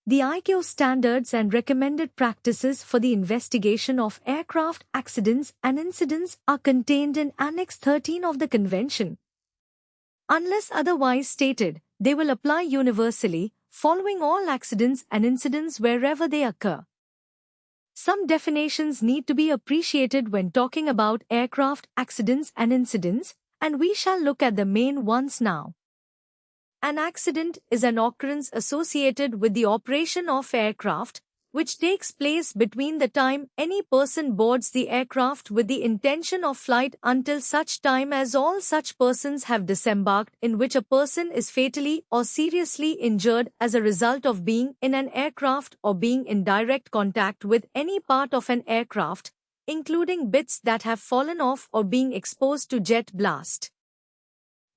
The ICAO standards and recommended practices for the investigation of aircraft accidents and incidents are contained in Annex 13 of the Convention. Unless otherwise stated, they will apply universally, following all accidents and incidents wherever they occur. Some definitions need to be appreciated when talking about aircraft accidents and incidents, and we shall look at the main ones now. An accident is an occurrence associated with the operation of aircraft, which takes place between the time any person boards the aircraft with the intention of flight until such time as all such persons have disembarked, in which a person is fatally or seriously injured as a result of being in an aircraft or being in direct contact with any part of an aircraft, including bits that have fallen off or being exposed to jet blast.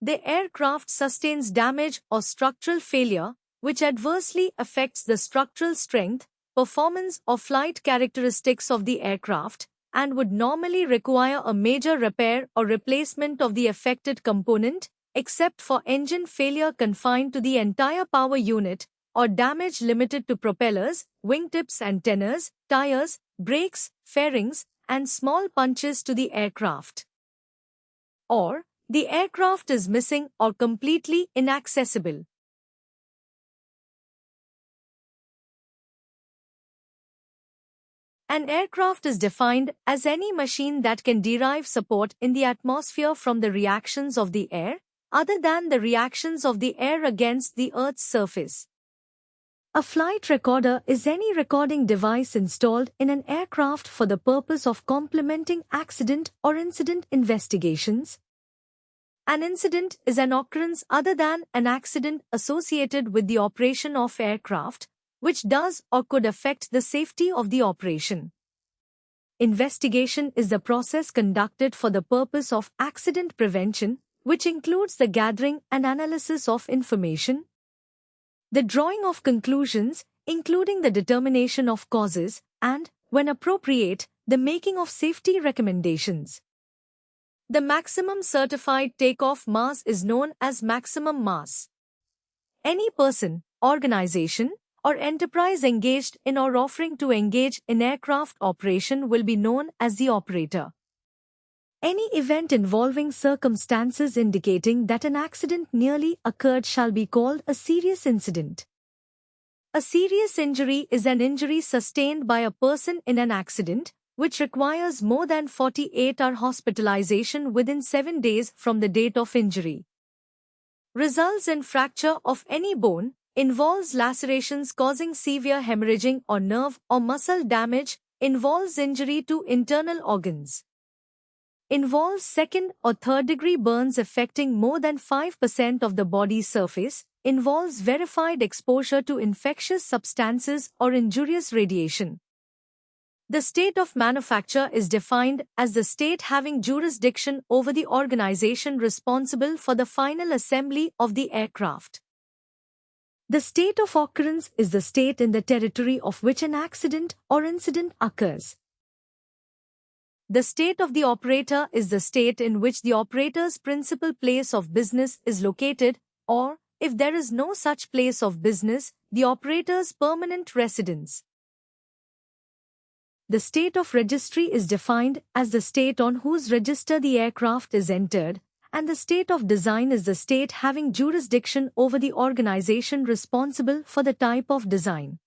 The aircraft sustains damage or structural failure, which adversely affects the structural strength, performance or flight characteristics of the aircraft, and would normally require a major repair or replacement of the affected component, except for engine failure confined to the entire power unit, or damage limited to propellers, wingtips and tenors, tires, brakes, fairings, and small punches to the aircraft. Or, the aircraft is missing or completely inaccessible. An aircraft is defined as any machine that can derive support in the atmosphere from the reactions of the air, other than the reactions of the air against the Earth's surface. A flight recorder is any recording device installed in an aircraft for the purpose of complementing accident or incident investigations. An incident is an occurrence other than an accident associated with the operation of aircraft, which does or could affect the safety of the operation. Investigation is the process conducted for the purpose of accident prevention, which includes the gathering and analysis of information, the drawing of conclusions, including the determination of causes, and, when appropriate, the making of safety recommendations. The maximum certified takeoff mass is known as maximum mass. Any person, organization, or enterprise engaged in or offering to engage in aircraft operation will be known as the operator. Any event involving circumstances indicating that an accident nearly occurred shall be called a serious incident. A serious injury is an injury sustained by a person in an accident, which requires more than 48-hour hospitalization within 7 days from the date of injury. Results in fracture of any bone, involves lacerations causing severe hemorrhaging or nerve or muscle damage, involves injury to internal organs. Involves second or third degree burns affecting more than 5% of the body's surface, involves verified exposure to infectious substances or injurious radiation. The state of manufacture is defined as the state having jurisdiction over the organization responsible for the final assembly of the aircraft. The state of occurrence is the state in the territory of which an accident or incident occurs. The state of the operator is the state in which the operator's principal place of business is located, or, if there is no such place of business, the operator's permanent residence. The state of registry is defined as the state on whose register the aircraft is entered, and the state of design is the state having jurisdiction over the organization responsible for the type of design.